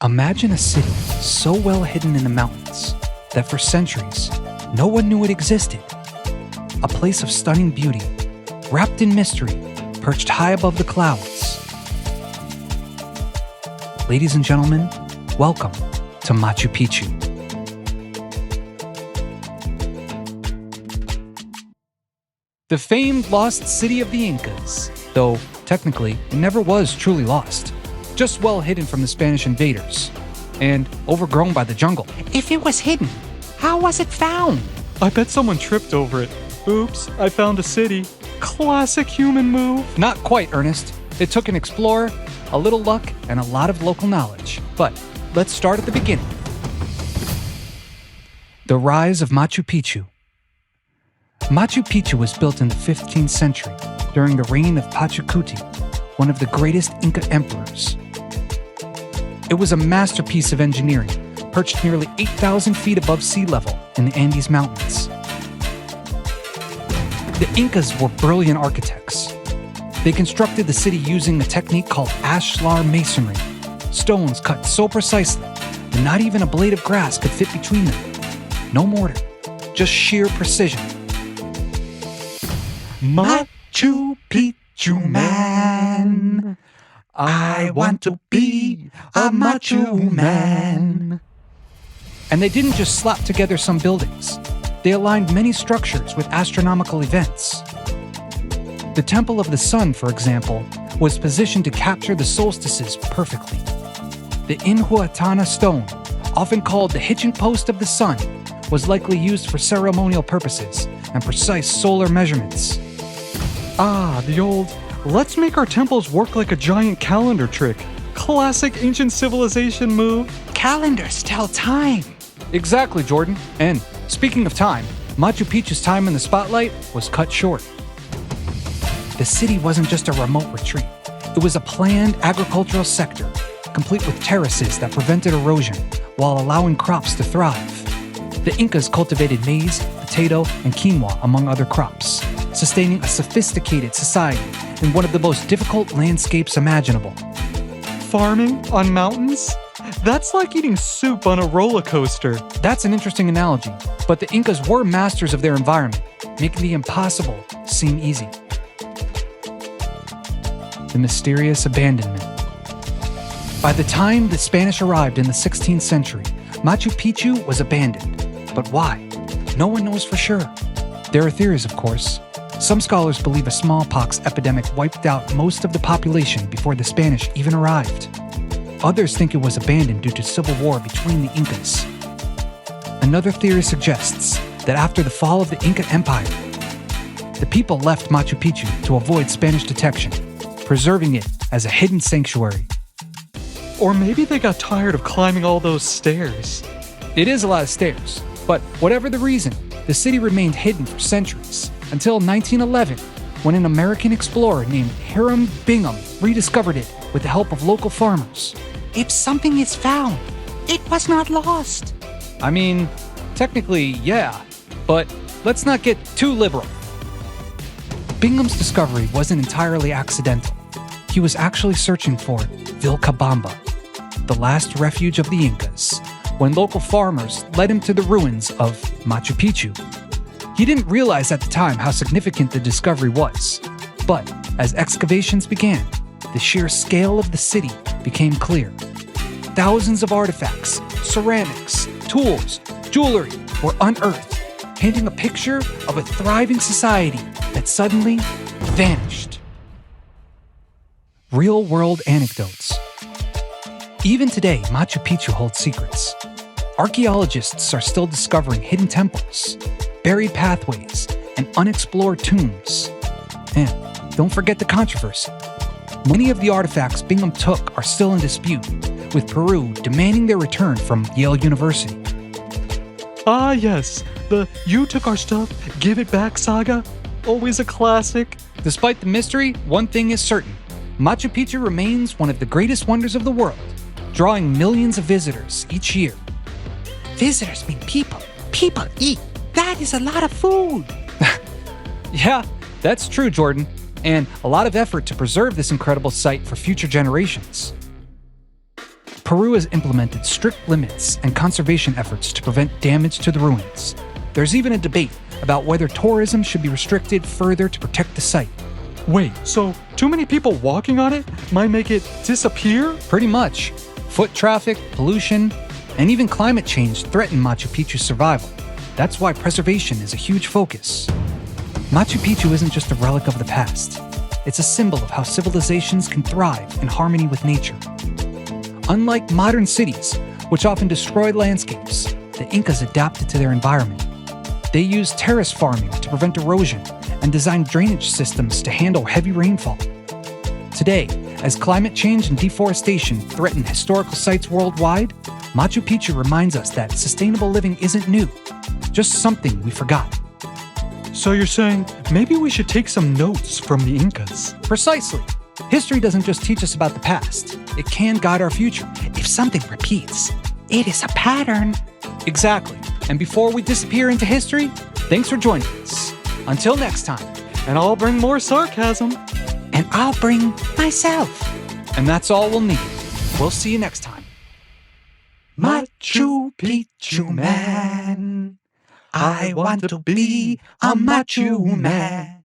Imagine a city so well hidden in the mountains that for centuries, no one knew it existed. A place of stunning beauty, wrapped in mystery, perched high above the clouds. Ladies and gentlemen, welcome to Machu Picchu. The famed lost city of the Incas, though technically it never was truly lost, just well hidden from the Spanish invaders, and overgrown by the jungle. If it was hidden, how was it found? I bet someone tripped over it. Oops, I found a city. Classic human move. Not quite, Ernest. It took an explorer, a little luck, and a lot of local knowledge. But let's start at the beginning. The rise of Machu Picchu. Machu Picchu was built in the 15th century during the reign of Pachacuti, one of the greatest Inca emperors. It was a masterpiece of engineering, perched nearly 8,000 feet above sea level in the Andes Mountains. The Incas were brilliant architects. They constructed the city using a technique called ashlar masonry, stones cut so precisely that not even a blade of grass could fit between them. No mortar, just sheer precision. Machu Picchu man, I want to be a Machu man. And they didn't just slap together some buildings. They aligned many structures with astronomical events. The Temple of the Sun, for example, was positioned to capture the solstices perfectly. The Inhuatana stone, often called the hitching post of the sun, was likely used for ceremonial purposes and precise solar measurements. Ah, the old, let's make our temples work like a giant calendar trick. Classic ancient civilization move. Calendars tell time. Exactly, Jordan. And speaking of time, Machu Picchu's time in the spotlight was cut short. The city wasn't just a remote retreat. It was a planned agricultural sector, complete with terraces that prevented erosion while allowing crops to thrive. The Incas cultivated maize, potato, and quinoa, among other crops, sustaining a sophisticated society in one of the most difficult landscapes imaginable. Farming on mountains? That's like eating soup on a roller coaster. That's an interesting analogy, but the Incas were masters of their environment, making the impossible seem easy. The mysterious abandonment. By the time the Spanish arrived in the 16th century, Machu Picchu was abandoned. But why? No one knows for sure. There are theories, of course. Some scholars believe a smallpox epidemic wiped out most of the population before the Spanish even arrived. Others think it was abandoned due to civil war between the Incas. Another theory suggests that after the fall of the Inca Empire, the people left Machu Picchu to avoid Spanish detection, preserving it as a hidden sanctuary. Or maybe they got tired of climbing all those stairs. It is a lot of stairs, but whatever the reason, the city remained hidden for centuries, until 1911, when an American explorer named Hiram Bingham rediscovered it with the help of local farmers. If something is found, it was not lost. I mean, technically, yeah, but let's not get too liberal. Bingham's discovery wasn't entirely accidental. He was actually searching for Vilcabamba, the last refuge of the Incas, when local farmers led him to the ruins of Machu Picchu. He didn't realize at the time how significant the discovery was, but as excavations began, the sheer scale of the city became clear. Thousands of artifacts, ceramics, tools, jewelry were unearthed, painting a picture of a thriving society that suddenly vanished. Real-world anecdotes. Even today, Machu Picchu holds secrets. Archaeologists are still discovering hidden temples, buried pathways, and unexplored tombs. And don't forget the controversy. Many of the artifacts Bingham took are still in dispute, with Peru demanding their return from Yale University. Ah yes, the "you took our stuff, give it back" saga. Always a classic. Despite the mystery, one thing is certain. Machu Picchu remains one of the greatest wonders of the world, drawing millions of visitors each year. Visitors mean people. People eat. That is a lot of food. Yeah, that's true, Jordan. And a lot of effort to preserve this incredible site for future generations. Peru has implemented strict limits and conservation efforts to prevent damage to the ruins. There's even a debate about whether tourism should be restricted further to protect the site. Wait, so too many people walking on it might make it disappear? Pretty much. Foot traffic, pollution, and even climate change threaten Machu Picchu's survival. That's why preservation is a huge focus. Machu Picchu isn't just a relic of the past. It's a symbol of how civilizations can thrive in harmony with nature. Unlike modern cities, which often destroy landscapes, the Incas adapted to their environment. They used terrace farming to prevent erosion and designed drainage systems to handle heavy rainfall. Today, as climate change and deforestation threaten historical sites worldwide, Machu Picchu reminds us that sustainable living isn't new, just something we forgot. So you're saying maybe we should take some notes from the Incas? Precisely. History doesn't just teach us about the past, it can guide our future. If something repeats, it is a pattern. Exactly. And before we disappear into history, thanks for joining us. Until next time. And I'll bring more sarcasm. And I'll bring myself. And that's all we'll need. We'll see you next time. Machu Picchu man. I want to be a Machu man.